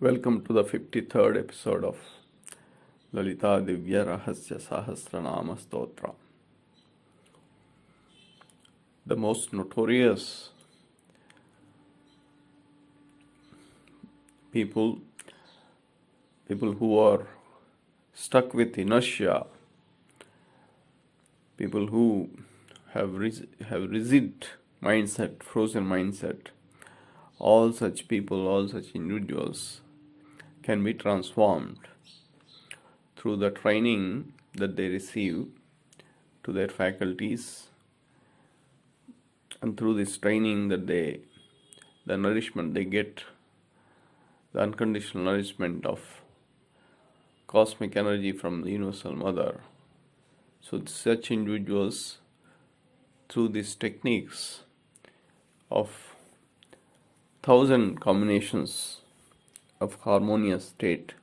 Welcome to the 53rd episode of Lalitha Sahasranam Stotra. The most notorious people who are stuck with inertia, people who have rigid mindset, frozen mindset, all such people, all such individuals can be transformed through the training that they receive to their faculties, and through this training that the nourishment they get, the unconditional nourishment of cosmic energy from the Universal Mother. So such individuals, through these techniques of 1,000 combinations of harmonious state,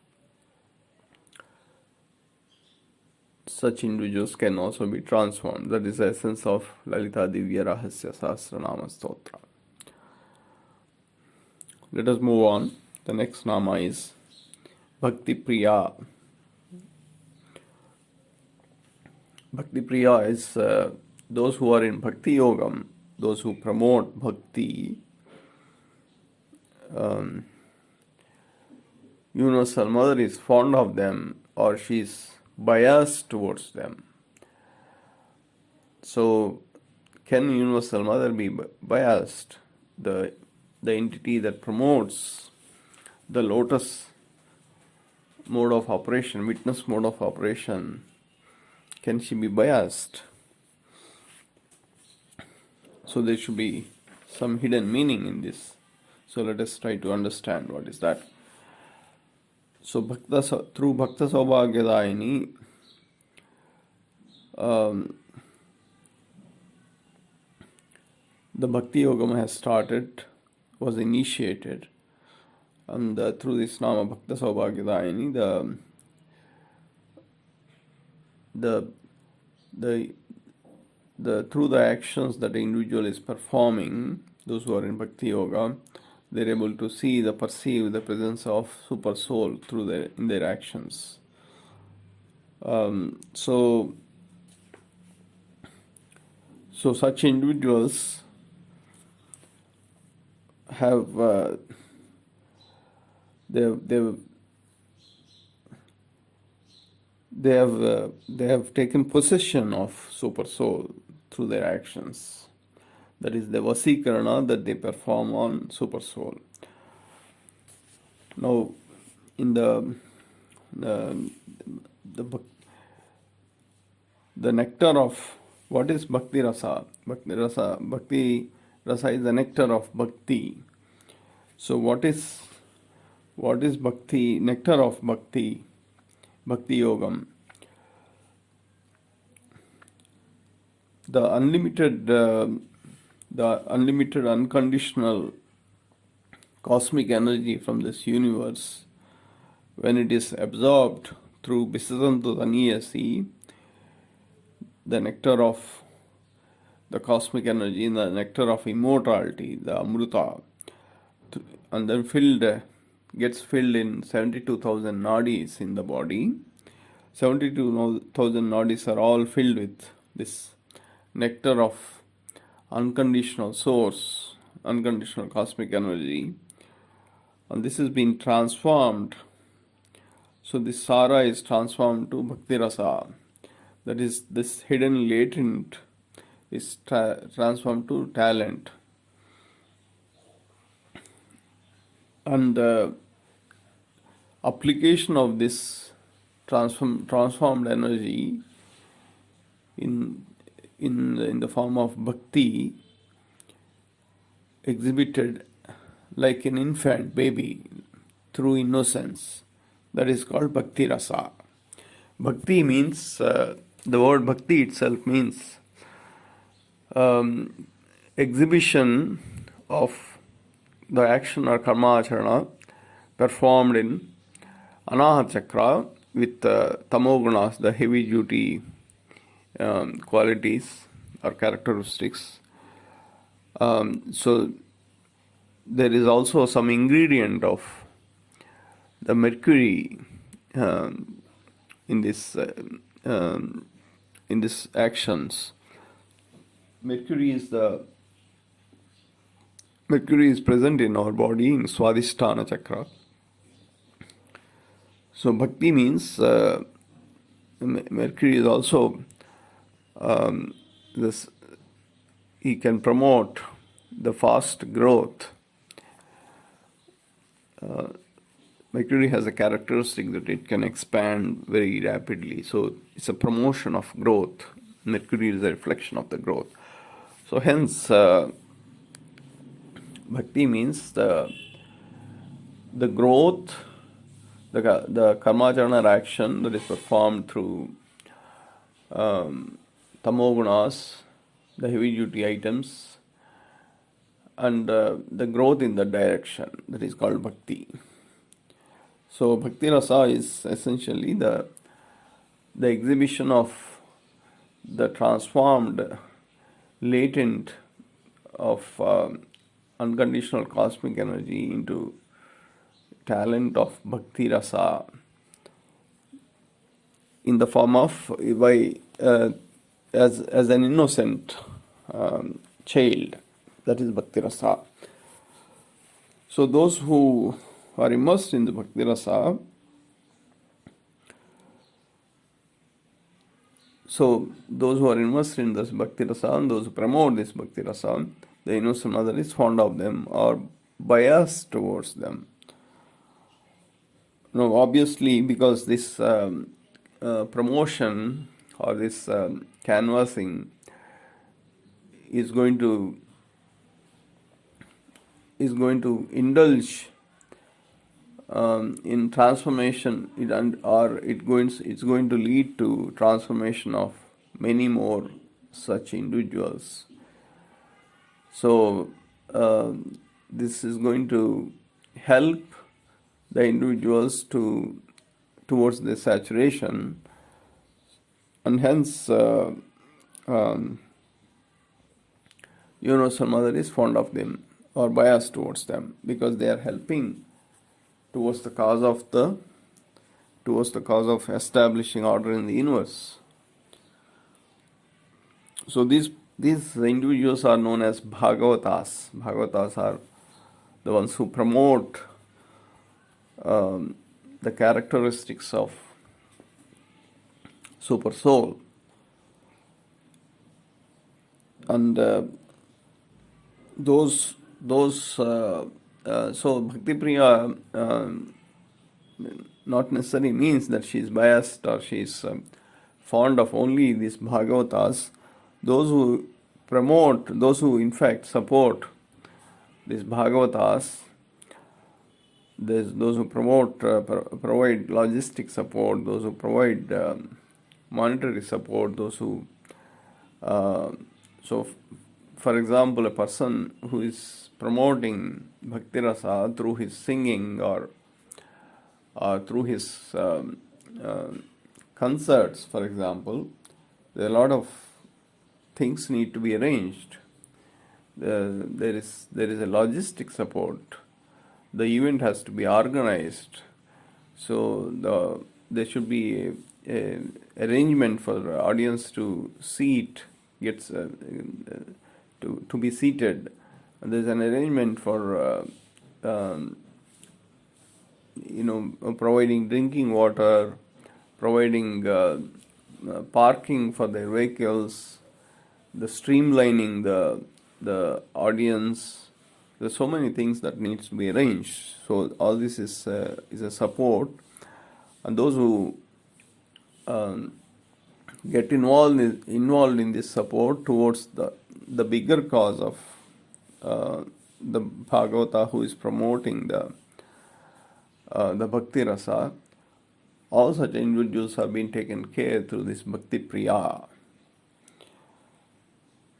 such individuals can also be transformed. That is the essence of Lalitha Sahasranam Stotra. Let us move on. The next nama is Bhakti Priya. Bhakti Priya is those who are in Bhakti Yogam, those who promote Bhakti. Universal Mother is fond of them, or she is biased towards them. So, can Universal Mother be biased? The entity that promotes the lotus mode of operation, witness mode of operation, can she be biased? So there should be some hidden meaning in this. So let us try to understand what is that. So through Bhakta Saubhagyadayini, the Bhakti Yogam has started, was initiated, and through this Nama Bhakta Saubhagyadayini, through the actions that the individual is performing, those who are in Bhakti Yoga, they're able to perceive the presence of Super Soul in their actions. So such individuals have they have taken possession of Super Soul through their actions. That is the Vasikarana that they perform on Super Soul. Now, in the nectar of what is Bhakti Rasa? Bhakti Rasa is the nectar of Bhakti. So, what is Bhakti? Nectar of Bhakti Yogam. The unlimited, unconditional cosmic energy from this universe, when it is absorbed through Bisasantu Taniyasi, the nectar of the cosmic energy, the nectar of immortality, the Amruta, and then gets filled in 72,000 nadis in the body. 72,000 nadis are all filled with this nectar of unconditional source, unconditional cosmic energy, and this has been transformed. So this Sara is transformed to Bhakti Rasa. That is, this hidden latent is transformed to talent. And the application of this transformed energy in the form of bhakti, exhibited like an infant baby through innocence, that is called Bhakti Rasa. Bhakti means, the word Bhakti itself means exhibition of the action or karma acharana performed in Anahat Chakra with tamogunas, the heavy duty qualities or characteristics. So there is also some ingredient of the Mercury um, in this in this actions. Mercury is present in our body in Swadhisthana Chakra. So bhakti means Mercury is also this. He can promote the fast growth. Mercury has a characteristic that it can expand very rapidly. So it's a promotion of growth. Mercury is a reflection of the growth. So hence, bhakti means the growth, the karmacharana action that is performed through tamogunas, the heavy duty items, and the growth in the direction, that is called bhakti. So bhakti rasa is essentially the exhibition of the transformed, latent of unconditional cosmic energy into talent of bhakti rasa in the form of as an innocent child. That is bhakti rasa. So those who are immersed in the bhakti rasa, and those who promote this bhakti rasa, the innocent mother is fond of them or biased towards them. Now, obviously, because this promotion or this canvassing is going to indulge in transformation, it's going to lead to transformation of many more such individuals. So this is going to help the individuals towards the saturation, and hence universal mother is fond of them or biased towards them because they are helping towards the cause of establishing order in the universe. So these individuals are known as Bhagavatas. Bhagavatas are the ones who promote the characteristics of super soul, and so Bhakti Priya not necessarily means that she is biased or she is fond of only these Bhagavatas. Those who in fact support these Bhagavatas, those who provide logistic support, those who provide monetary support, those who for example, a person who is promoting bhakti rasa through his singing or through his concerts, for example, there are a lot of things need to be arranged. There is a logistic support. The event has to be organized. So there should be a arrangement for the audience to to be seated. There's an arrangement for providing drinking water, providing parking for their vehicles, the streamlining the audience. There's so many things that needs to be arranged. So all this is a support, and those who get involved in this support towards the bigger cause of the Bhagavata who is promoting the Bhakti Rasa, all such individuals have been taken care through this Bhakti Priya.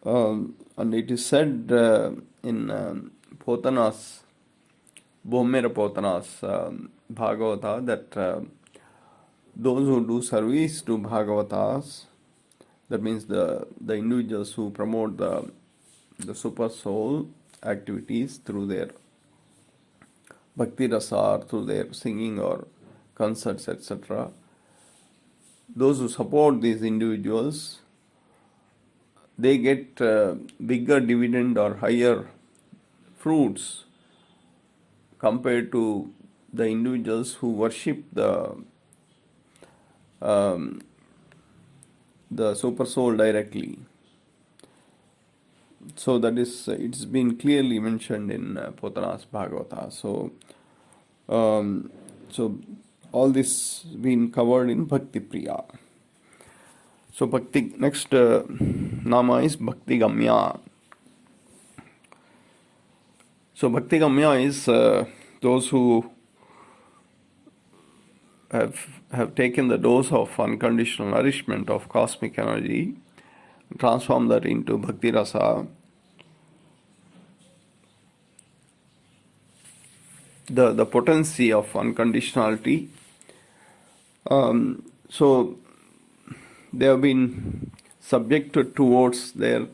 And it is said in Potana's, Bhomera Potana's Bhagavata that those who do service to Bhagavatas, that means the individuals who promote the super soul activities through their bhakti rasa through their singing or concerts, etc. Those who support these individuals, they get bigger dividend or higher fruits compared to the individuals who worship the super soul directly. So that is, it's been clearly mentioned in Potana's Bhagavata. So all this been covered in Bhakti Priya. So Bhakti, next Nama is Bhakti Gamya. So Bhakti Gamya is those who have taken the dose of unconditional nourishment of cosmic energy, transform that into Bhakti Rasa. The potency of unconditionality. So they have been subjected towards the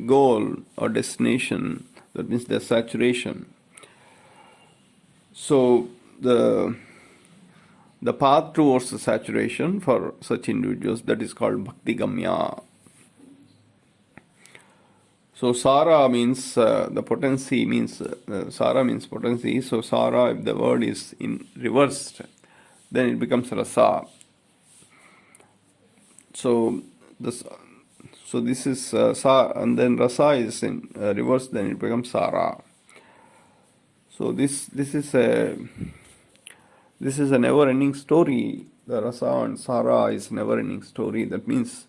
goal or destination, that means their saturation. So the path towards the saturation for such individuals, that is called Bhakti Gamya. So Sara means the potency means Sara means potency. So Sara, if the word is in reversed, then it becomes Rasa. So this is Sa, and then Rasa is in reverse, then it becomes Sara. So this is a never-ending story. The Rasa and Sara is never-ending story. That means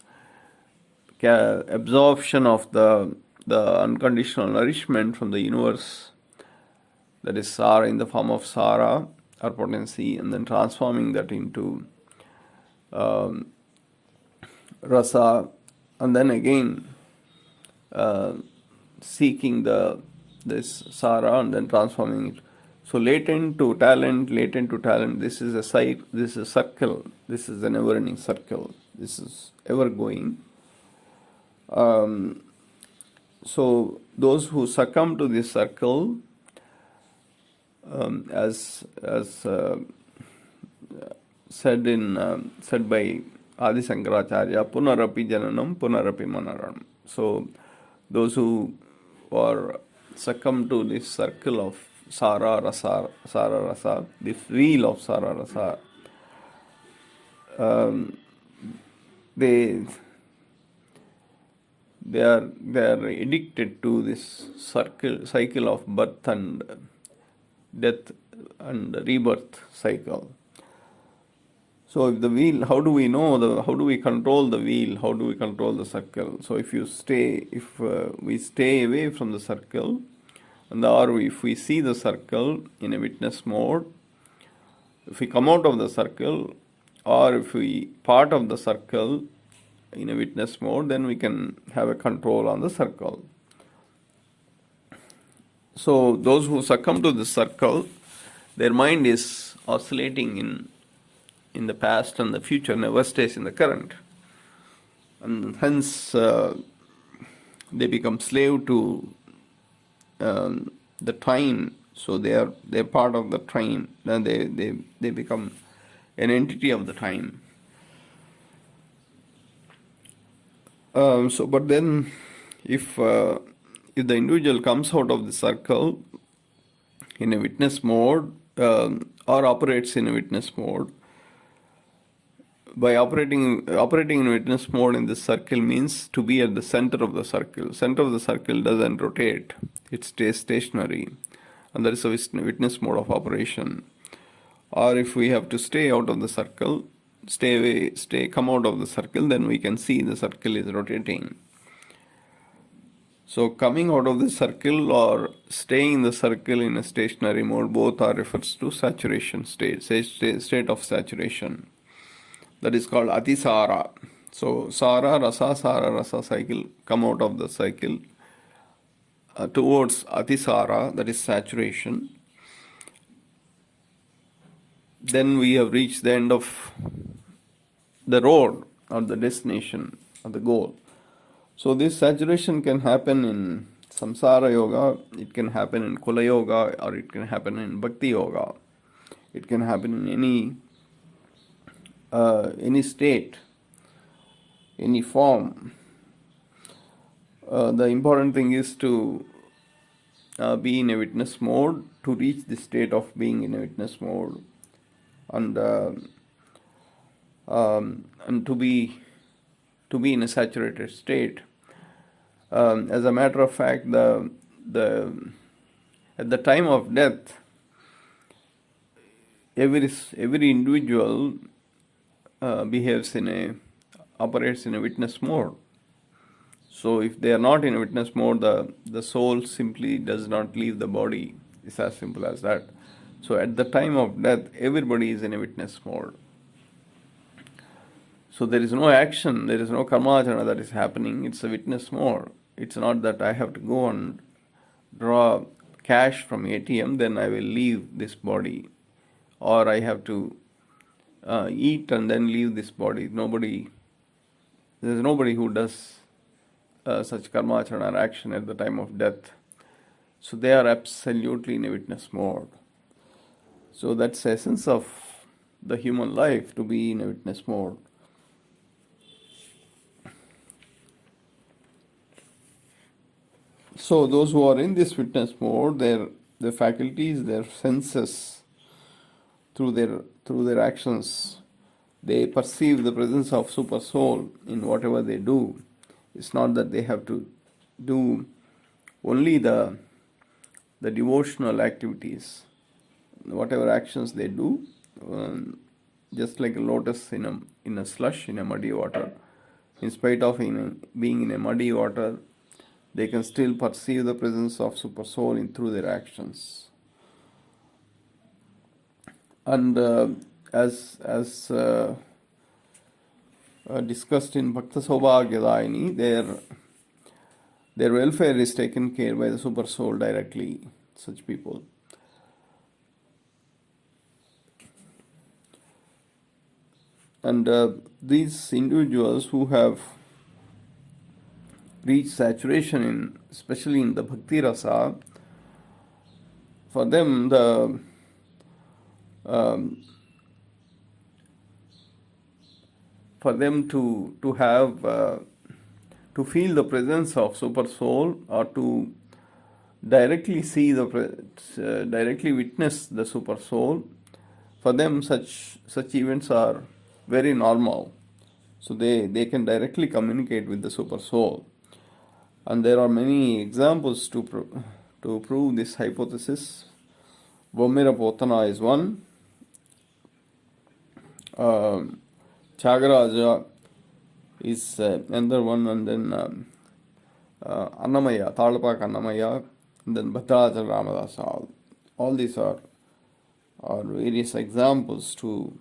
absorption of the unconditional nourishment from the universe, that is Sara in the form of Sara or potency, and then transforming that into Rasa, and then again seeking this Sara and then transforming it. So latent to talent, this is a circle, this is a never-ending circle, this is ever going. So those who succumb to this circle, as said by Adi Sankaracharya, Punarapi Jananam, Punarapi Manaram. So those who are succumb to this circle of Sara Rasa, this wheel of Sara Rasa, they are addicted to this cycle of birth and death and rebirth cycle. So if the wheel, how do we control the wheel? How do we control the circle? So if we stay away from the circle, or if we see the circle in a witness mode, if we come out of the circle, or if we part of the circle in a witness mode, then we can have a control on the circle. So those who succumb to the circle, their mind is oscillating in the past and the future, never stays in the current, and hence they become slave to the time. So they're part of the time, and they become an entity of the time. But then if the individual comes out of the circle in a witness mode, or operates in a witness mode, by operating in witness mode in this circle means to be at the center of the circle. Center of the circle doesn't rotate, it stays stationary, and that is a witness mode of operation. Or if we have to stay out of the circle, come out of the circle, then we can see the circle is rotating. So coming out of the circle or staying in the circle in a stationary mode, both are refers to saturation state of saturation. That is called Atisara. So Sara Rasa cycle, come out of the cycle towards Atisara, that is saturation. Then we have reached the end of the road or the destination or the goal. So this saturation can happen in samsara yoga, it can happen in kula yoga, or it can happen in bhakti yoga. It can happen in any state, any form. The important thing is to be in a witness mode, to reach the state of being in a witness mode, and to be in a saturated state. As a matter of fact, at the time of death, every individual operates in a witness mode. So if they are not in a witness mode, the soul simply does not leave the body. It's as simple as that. So at the time of death, everybody is in a witness mode. So there is no action, there is no karmacharana that is happening. It's a witness mode. It's not that I have to go and draw cash from ATM, then I will leave this body, or I have to eat and then leave this body. There is nobody who does such karmacharana or action at the time of death. So they are absolutely in a witness mode. So that's the essence of the human life, to be in a witness mode. So those who are in this witness mode, their faculties, their senses, through their actions, they perceive the presence of super soul in whatever they do. It's not that they have to do only the devotional activities. Whatever actions they do, just like a lotus in a slush, in a muddy water, in spite of being in a muddy water, they can still perceive the presence of super soul through their actions. And as discussed in Bhakta Saubhagyadayini, their welfare is taken care by the super soul directly, such people. And these individuals who have reached saturation especially in the bhakti rasa, for them for them to have to feel the presence of super soul, or to directly see directly witness the super soul, for them such events are very normal. So they can directly communicate with the super soul. And there are many examples to prove this hypothesis. Vomira Potana is one. Chagaraja is another one, and then Annamaya, Talapak Annamaya, and then Bhadraja Ramadasa. All these are various examples to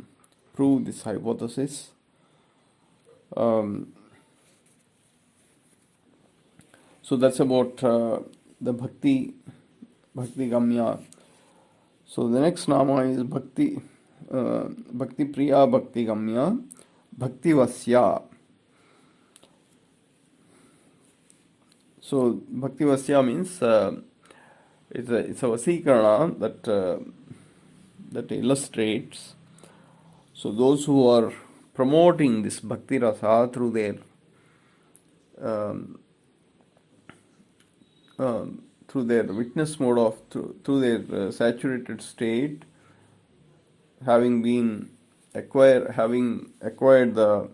prove this hypothesis. So that's about the Bhakti Gamya. So the next nama is Bhakti Priya Bhakti Gamya, Bhakti Vasya. So Bhakti Vasya means it's a Vasikarana that illustrates. So those who are promoting this Bhakti Rasa through their witness mode through their saturated state, having acquired the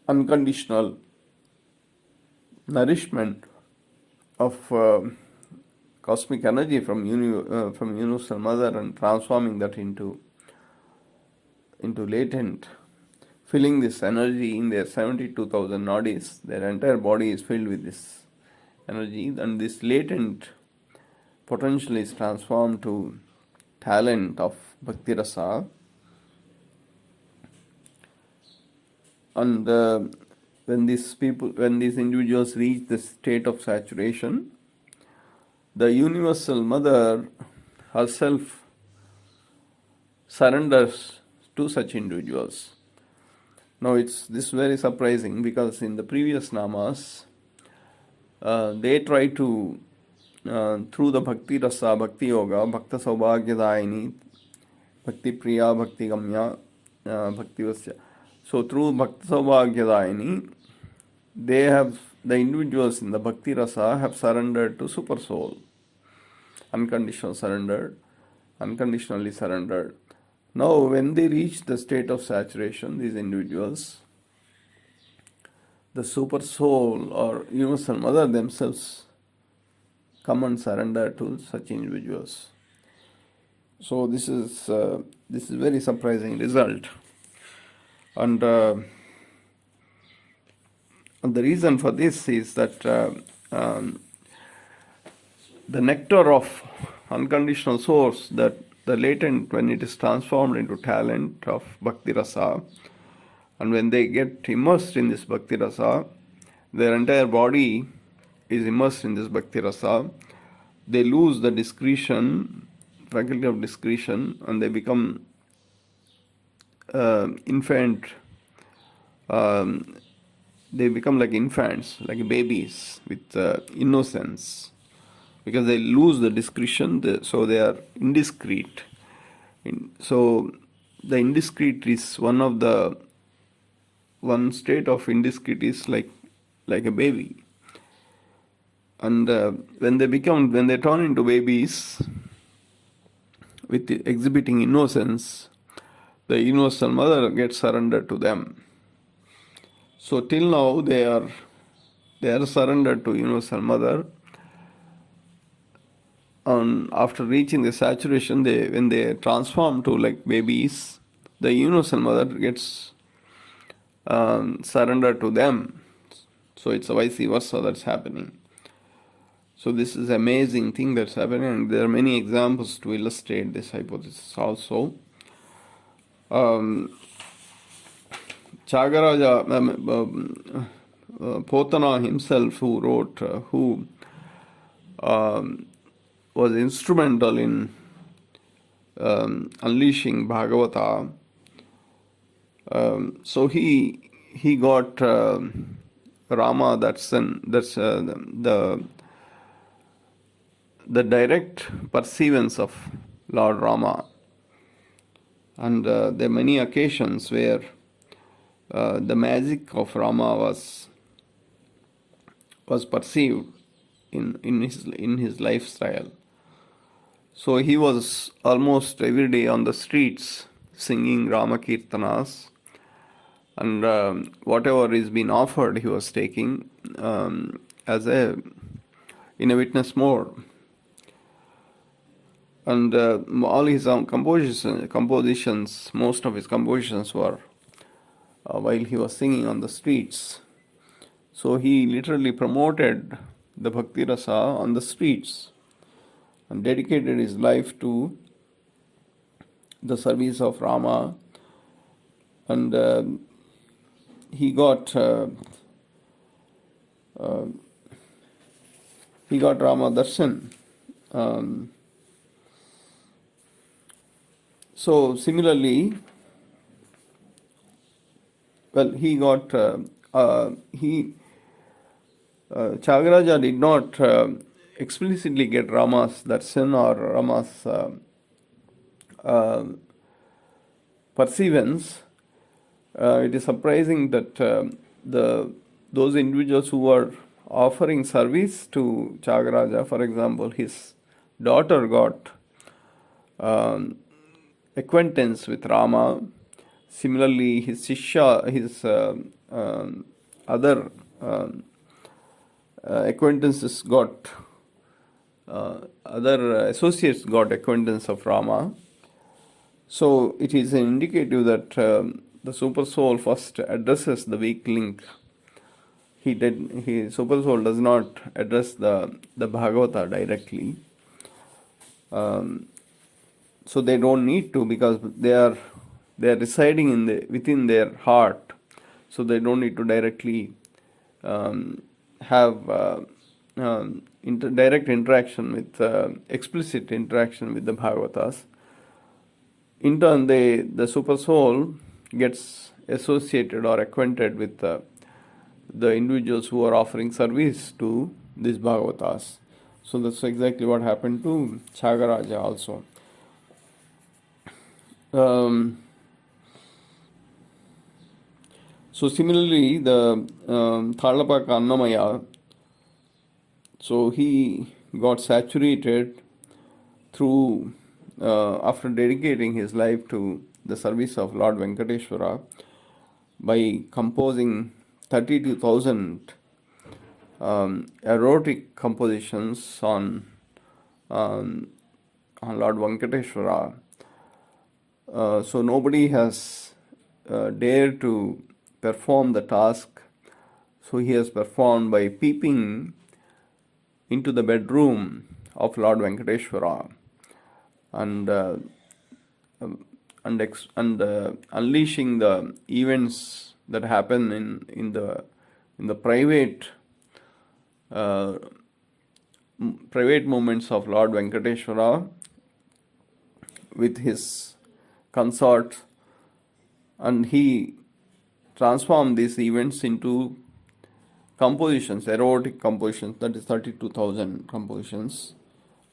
unconditional nourishment of cosmic energy from Universal Mother, and transforming that into latent, filling this energy in their 72,000 nadis. Their entire body is filled with this energy, and this latent potential is transformed to talent of Bhakti Rasa. And when these individuals reach the state of saturation, the Universal Mother herself surrenders to such individuals. Now this very surprising, because in the previous namas, they try to, through the Bhakti Rasa, Bhakti Yoga, Bhakta Saubhagyadayini, Bhakti Priya, Bhakti Gamya, Bhakti Vasya. So through Bhakta Saubhagyadayini, the individuals in the Bhakti Rasa have surrendered to Super Soul. Unconditional surrendered, unconditionally surrendered. Now, when they reach the state of saturation, these individuals, the Super Soul or Universal Mother themselves come and surrender to such individuals. So this is very surprising result, and the reason for this is that the nectar of unconditional source, that the latent, when it is transformed into talent of Bhakti Rasa, and when they get immersed in this Bhakti Rasa, their entire body is immersed in this Bhakti Rasa, they lose the discretion, faculty of discretion, and they become infant. They become like infants, like babies with innocence, because they lose the discretion, so they are indiscreet. So the indiscreet is one state of indiscreet is like a baby. And when they turn into babies with exhibiting innocence, the Universal Mother gets surrendered to them. So till now they are surrendered to Universal Mother, and after reaching the saturation, when they transform to like babies, the Universal Mother gets surrendered to them. So it's a vice versa that's happening. So this is an amazing thing that's happening, and there are many examples to illustrate this hypothesis also. Chagaraja, Potana himself, who wrote, who was instrumental in unleashing Bhagavata. So he got Rama. That's the direct perceivance of Lord Rama, and there are many occasions where the magic of Rama was perceived in his lifestyle. So he was almost every day on the streets singing Rama Kirtanas, and whatever is being offered he was taking in a witness mode. And all his compositions, most of his compositions were while he was singing on the streets. So he literally promoted the Bhakti Rasa on the streets and dedicated his life to the service of Rama, and he got Rama Darshan. So similarly, he got Chagaraja did not explicitly get Rama's darshan or Rama's perceivance. It is surprising that those individuals who were offering service to Chagaraja, for example, his daughter got acquaintance with Rama. Similarly, his Shishya, his other acquaintances got, other associates got acquaintance of Rama. So it is an indicative that the Super Soul first addresses the weak link. Super Soul does not address the Bhagavata directly. So they don't need to, because they are residing within their heart. So they don't need to directly have direct interaction with explicit interaction with the Bhagavatas. In turn, the Super Soul gets associated or acquainted with the individuals who are offering service to these Bhagavatas. So that's exactly what happened to Chagaraja also. So similarly, the Thalapaka Annamaya, so he got saturated through, after dedicating his life to the service of Lord Venkateshwara by composing 32,000 erotic compositions on Lord Venkateshwara. So nobody has dared to perform the task. So he has performed by peeping into the bedroom of Lord Venkateshwara and unleashing the events that happen in the private moments of Lord Venkateshwara with his consort, and he transformed these events into compositions, erotic compositions, that is 32,000 compositions.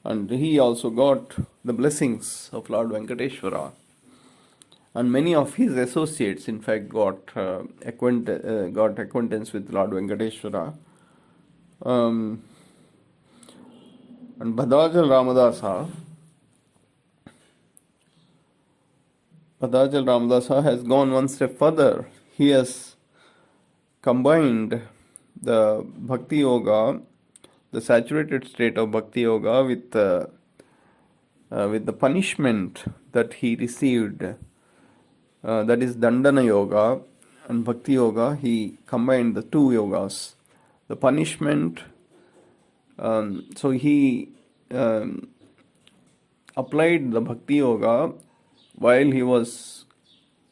And he also got the blessings of Lord Venkateshwara. And many of his associates, in fact, got acquaintance with Lord Venkateshwara. And Bhadajal Ramadasa has gone one step further. He has combined the Bhakti Yoga, the saturated state of Bhakti Yoga, with the punishment that he received, that is Dandana Yoga and Bhakti Yoga. He combined the two yogas. The punishment, so he applied the Bhakti Yoga while he was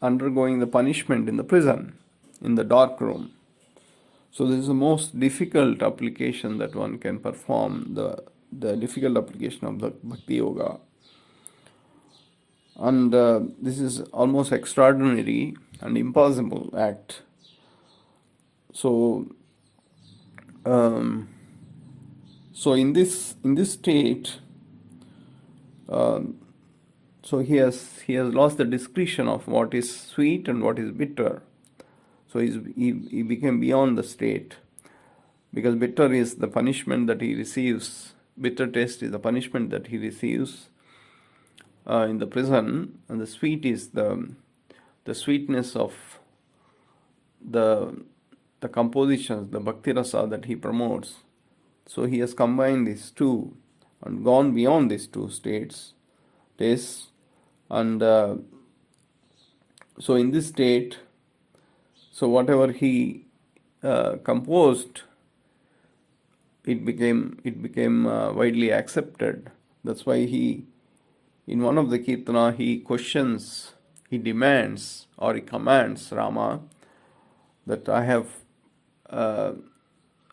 undergoing the punishment in the prison, in the dark room. So this is the most difficult application that one can perform, the difficult application of the Bhakti Yoga. And this is almost extraordinary and impossible act. So in this state, so he has lost the discretion of what is sweet and what is bitter. So he became beyond the state, because bitter is the punishment that he receives. Bitter taste is the punishment that he receives in the prison, and the sweet is the sweetness of the compositions, the bhakti rasa that he promotes. So he has combined these two and gone beyond these two tastes. And so in this state, so whatever he composed, it became widely accepted. That's why he, in one of the kirtana, he demands, or he commands Rama that I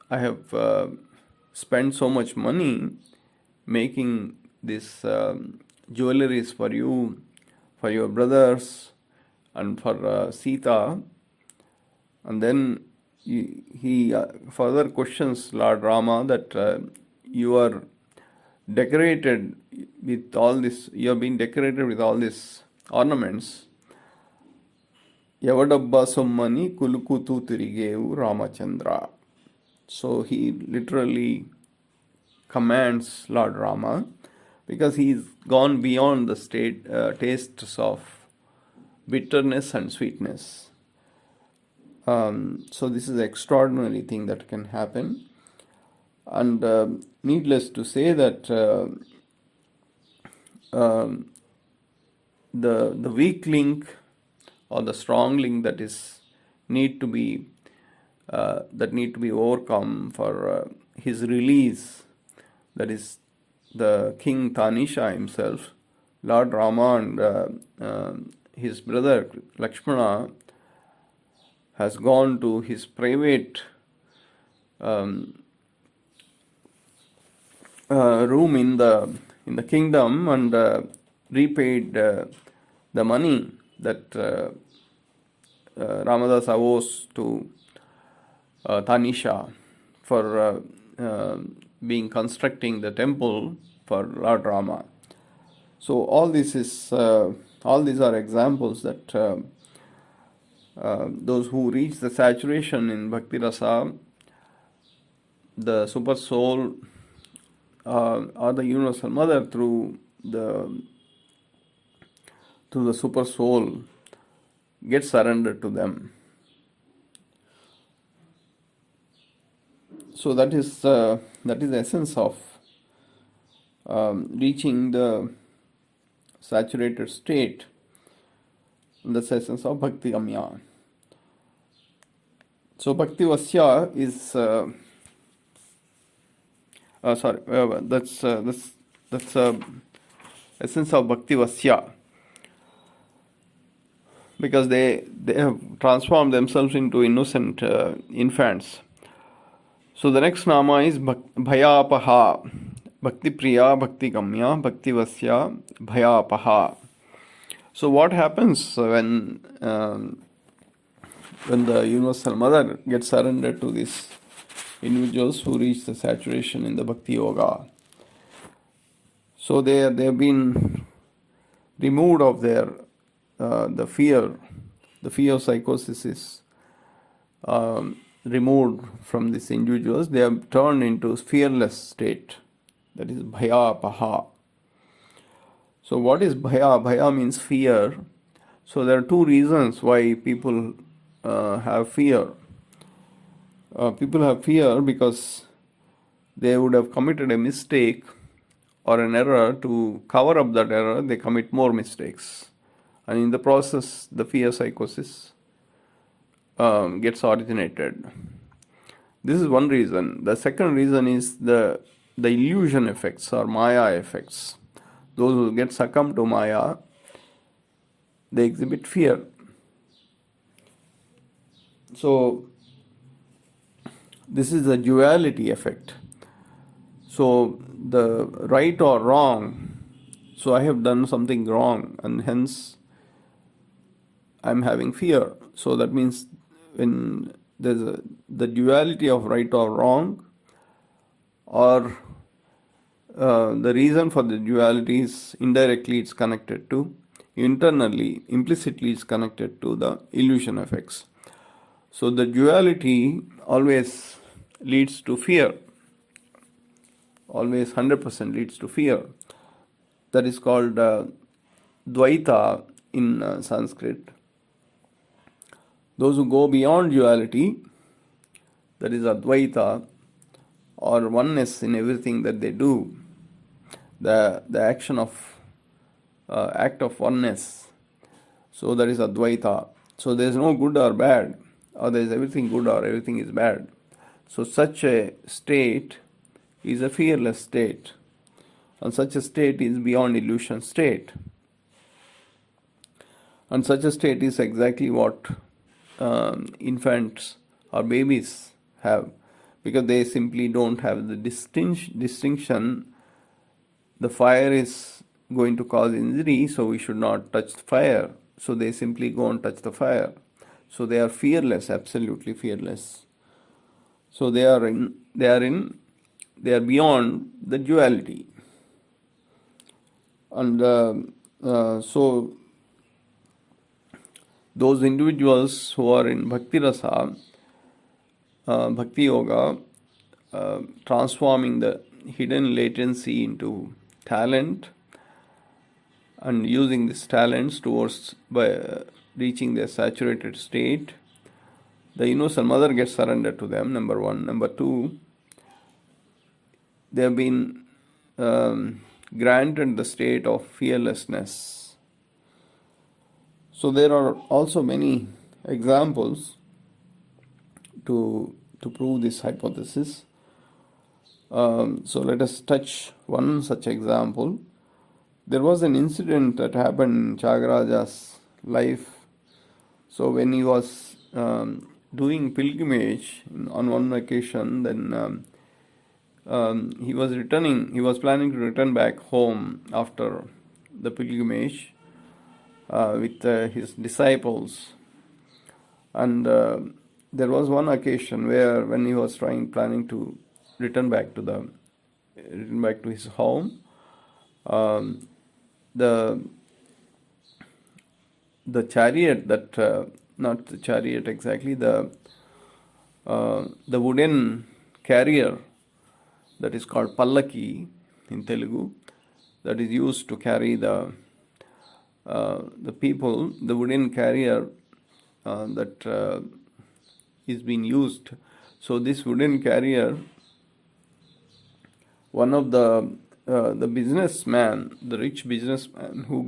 have spent so much money making this jewelries for you, for your brothers, and for Sita. And then he further questions Lord Rama that you are decorated with all this, you have been decorated with all these ornaments. Yavadabba sommani kulukutu tirigevu Ramachandra. So he literally commands Lord Rama, because he's gone beyond the tastes of bitterness and sweetness. So this is an extraordinary thing that can happen. And needless to say that the weak link or the strong link that need to be overcome for his release, that is the King Tanisha himself, Lord Rama and his brother Lakshmana has gone to his private room in the kingdom and repaid the money that Ramadasa owes to Tanisha for being constructing the temple for Lord Rama. So all these are examples that those who reach the saturation in Bhakti Rasa, the super soul or the universal mother through the super soul gets surrendered to them. So that is the essence of reaching the saturated state. That's the essence of Bhakti Gamya. So Bhakti Vasya is that's essence of Bhakti Vasya, because they have transformed themselves into innocent infants. So the next nama is Bhayapaha. Bhakti Priya, Bhakti Gamya, Bhakti Vasya, Bhayapaha. So what happens when the Universal Mother gets surrendered to these individuals who reach the saturation in the Bhakti Yoga? So they have been removed of their the fear of psychosis is removed from these individuals. They have turned into fearless state. That is Bhayapaha. So what is Bhaya? Bhaya means fear. So there are two reasons why people have fear. People have fear because they would have committed a mistake or an error. To cover up that error, they commit more mistakes. And in the process, the fear psychosis gets originated. This is one reason. The second reason is the illusion effects or Maya effects. Those who get succumbed to Maya, they exhibit fear. So this is the duality effect. So the right or wrong, so I have done something wrong and hence I'm having fear. So that means when there's the duality of right or wrong, or the reason for the duality is indirectly it's connected to, internally, implicitly it's connected to the illusion effects. So the duality always leads to fear. Always 100% leads to fear. That is called Dvaita in Sanskrit. Those who go beyond duality, that is Advaita, or oneness in everything that they do, the action of act of oneness. So that is Advaita. So there is no good or bad, or there is everything good or everything is bad. So such a state is a fearless state, and such a state is beyond illusion state. And such a state is exactly what infants or babies have, because they simply don't have the distinction. The fire is going to cause injury, so we should not touch the fire. So they simply go and touch the fire. So they are fearless, absolutely fearless. So they are beyond the duality. And so those individuals who are in Bhakti Rasa, Bhakti Yoga, transforming the hidden latency into talent and using these talents towards by reaching their saturated state, the Universal Mother gets surrendered to them, number one. Number two, they have been granted the state of fearlessness. So there are also many examples to prove this hypothesis. So let us touch one such example. There was an incident that happened in Tyagaraja's life. So when he was doing pilgrimage on one occasion, then he was planning to return back home after the pilgrimage with his disciples. And there was one occasion when he was planning to returned back to his home. Um, the chariot that not the chariot exactly, the wooden carrier that is called pallaki in Telugu, that is used to carry the people, the wooden carrier that is being used. So this wooden carrier, one of the businessman, the rich businessman who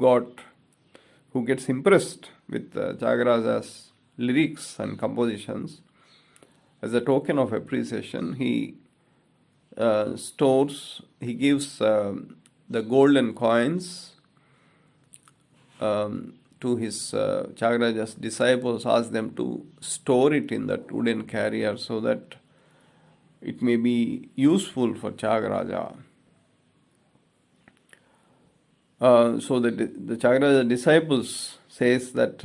gets impressed with Tyagaraja's lyrics and compositions, as a token of appreciation, he gives the golden coins to his Tyagaraja's disciples, asks them to store it in that wooden carrier so that it may be useful for Tyagaraja. So the Tyagaraja disciples says that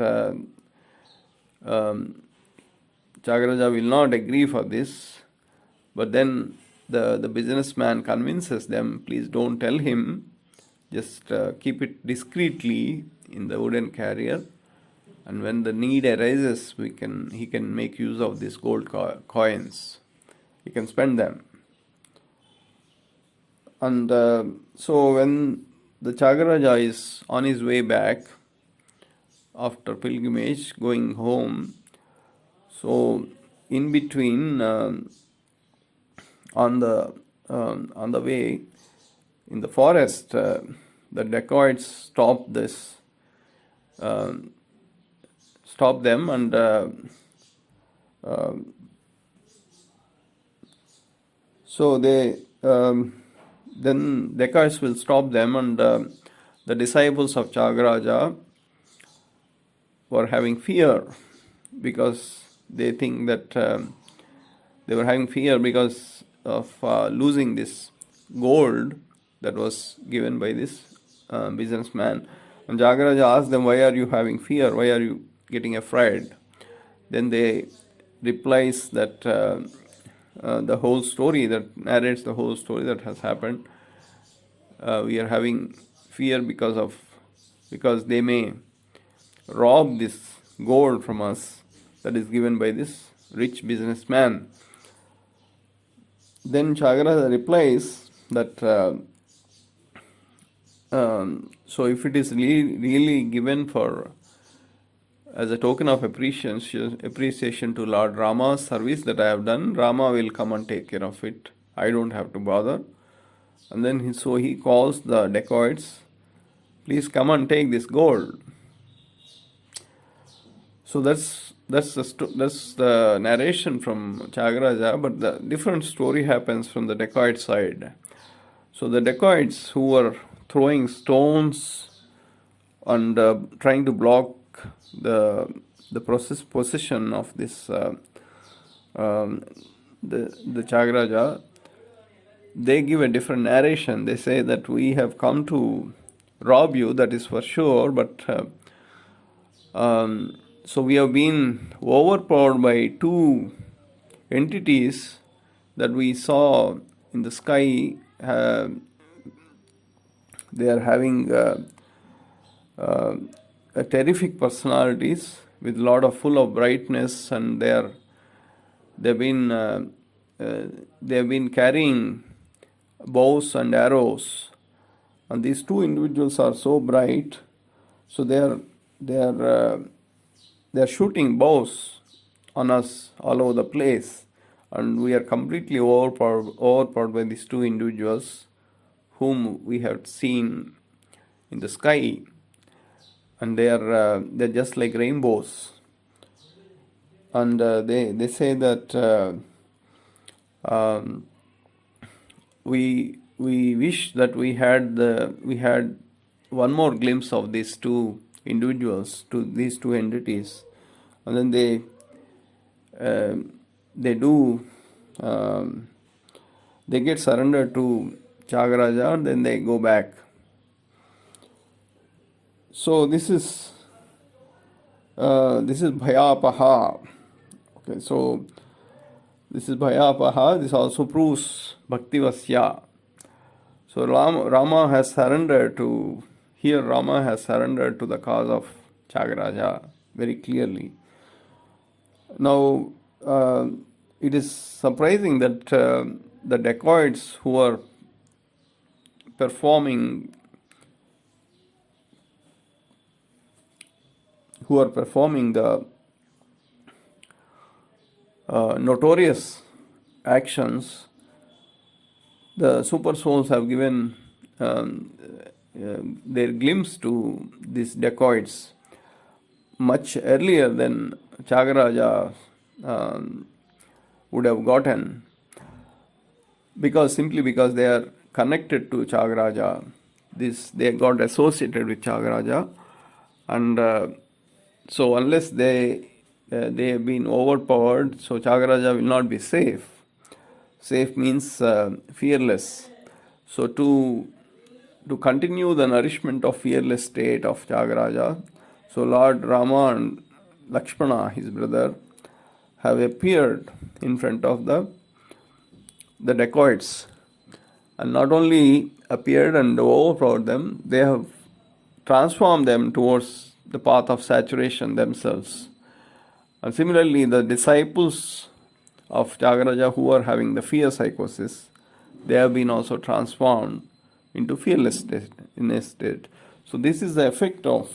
Tyagaraja will not agree for this, but then the businessman convinces them, please don't tell him, just keep it discreetly in the wooden carrier, and when the need arises, he can make use of these gold coins. He can spend them. And so when the Tyagaraja is on his way back after pilgrimage, going home, so in between on the way in the forest, the dacoits stop them, and so they then dacoits will stop them, and the disciples of Tyagaraja were having fear because they think that they were having fear because of losing this gold that was given by this businessman. And Tyagaraja asked them, why are you having fear? Why are you getting afraid? Then they replies that the whole story, that narrates the whole story that has happened. We are having fear because they may rob this gold from us that is given by this rich businessman. Then Tyagaraja replies that so if it is really given for as a token of appreciation to Lord Rama's service that I have done, Rama will come and take care of it. I don't have to bother. And then he calls the dacoits, please come and take this gold. So that's the narration from Tyagaraja, but the different story happens from the dacoit side. So the dacoits who were throwing stones and trying to block the possession of this the Tyagaraja, they give a different narration. They say that we have come to rob you, that is for sure, but so we have been overpowered by two entities that we saw in the sky. They are having terrific personalities with a lot of full of brightness, and they've been carrying bows and arrows, and these two individuals are so bright, so they are shooting bows on us all over the place, and we are completely overpowered by these two individuals whom we have seen in the sky, and they're just like rainbows. And they say that we wish that we had one more glimpse of these two individuals, to these two entities, and then they get surrendered to Tyagaraja, and then they go back. So this is Bhayapaha. Okay, so This is Bhayapaha. This also proves Bhaktivasya. So Rama has surrendered to, here Rama has surrendered to the cause of Chagaraja very clearly. Now, it is surprising that the dacoits who are performing the notorious actions, the super souls have given their glimpse to these dacoits much earlier than Chagaraja would have gotten, simply because they are connected to Chagaraja. They got associated with Chagaraja, and so unless they have been overpowered, so Chagaraja will not be safe. Safe means fearless. So to continue the nourishment of fearless state of Chagaraja, so Lord Rama and Lakshmana, his brother, have appeared in front of the dacoits, and not only appeared and overpowered them, they have transformed them towards the path of saturation themselves. And similarly, the disciples of Chagaraja who are having the fear psychosis, they have been also transformed into fearless state. So this is the effect of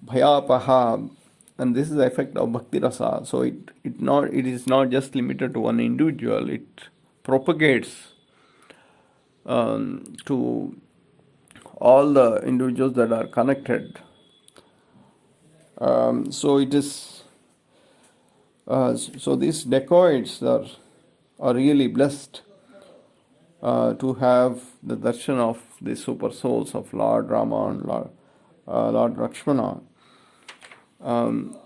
Bhayapaha, and this is the effect of Bhakti Rasa. So it is not just limited to one individual, it propagates to all the individuals that are connected. So it is. So these dacoits are really blessed to have the darshan of the super souls of Lord Rama and Lord Lakshmana, and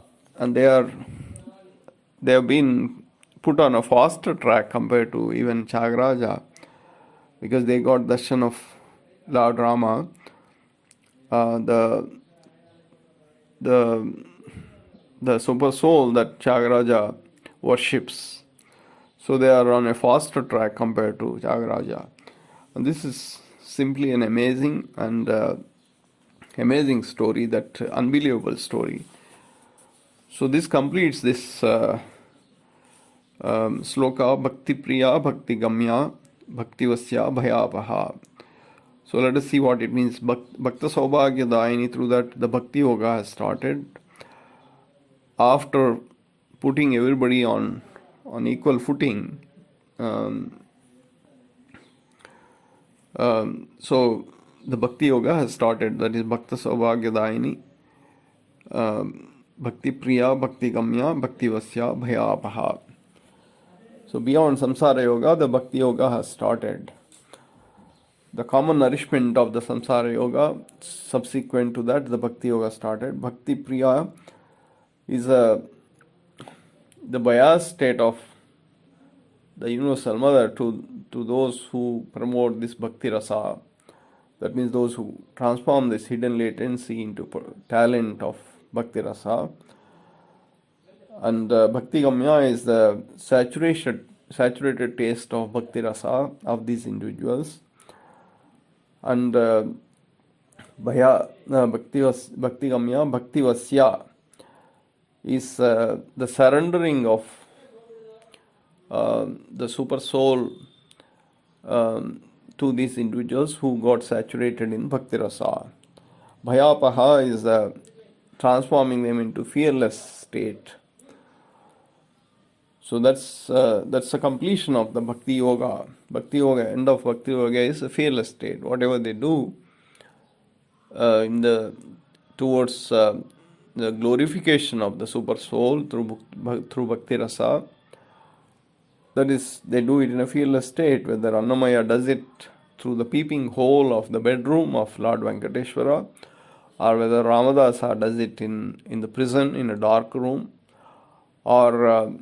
they have been put on a faster track compared to even Chagaraja, because they got darshan of Lord Rama. The super soul that Chagaraja worships, so they are on a faster track compared to Chagaraja. And this is simply an amazing story, that unbelievable story. So this completes this sloka, Bhakti Priya, Bhakti Gamya, Bhakti Vasya, Bhayapaha. So let us see what it means. Bhakta Saubhagya Dayini, through that the Bhakti Yoga has started. After putting everybody on equal footing, so the Bhakti Yoga has started. That is Bhakta Saubhagya Dayini, Bhakti Priya, Bhakti Gamya, Bhakti Vasya, Bhayapaha. So beyond Samsara Yoga, the Bhakti Yoga has started. The common nourishment of the Samsara Yoga, subsequent to that, the Bhakti Yoga started. Bhakti Priya is the bias state of the Universal Mother to those who promote this Bhakti Rasa. That means those who transform this hidden latency into talent of Bhakti Rasa. And Bhakti Gamya is the saturated taste of Bhakti Rasa of these individuals. And Bhakti Gamya, Bhakti Vasya is the surrendering of the super soul to these individuals who got saturated in Bhakti Rasa. Bhayapaha is transforming them into fearless state. So that's the completion of the Bhakti Yoga. Bhakti Yoga, end of Bhakti Yoga is a fearless state. Whatever they do towards the glorification of the super soul through Bhakti Rasa, that is, they do it in a fearless state. Whether Annamaya does it through the peeping hole of the bedroom of Lord Venkateshwara, or whether Ramadasa does it in the prison in a dark room, or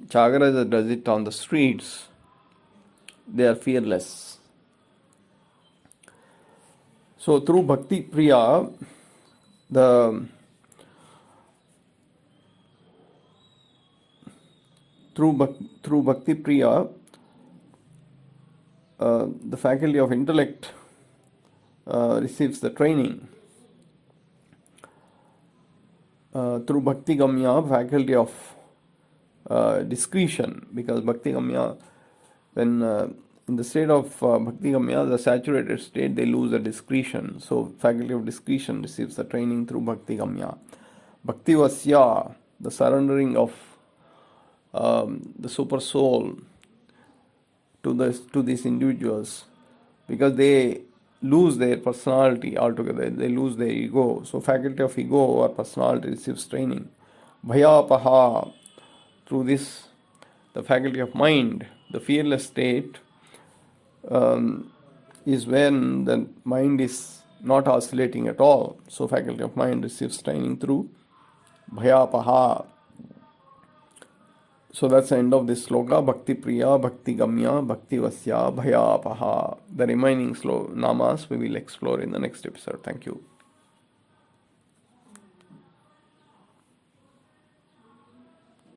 Chagaraja does it on the streets, they are fearless. So through Bhakti Priya, through Bhakti Priya, the faculty of intellect receives the training. Through Bhakti Gamya, faculty of discretion, because Bhakti Gamya, when in the state of Bhakti Gamya, the saturated state, they lose the discretion. So faculty of discretion receives the training through Bhakti Gamya. Bhakti Vasya, the surrendering of the super soul to these individuals, because they lose their personality altogether, they lose their ego. So faculty of ego or personality receives training. Bhayapaha, through this, the faculty of mind, the fearless state, is when the mind is not oscillating at all. So faculty of mind receives training through Bhayapaha. So that's the end of this sloka. Bhakti Priya, Bhakti Gamya, Bhakti Vasya, Bhayapaha. The remaining namas we will explore in the next episode. Thank you.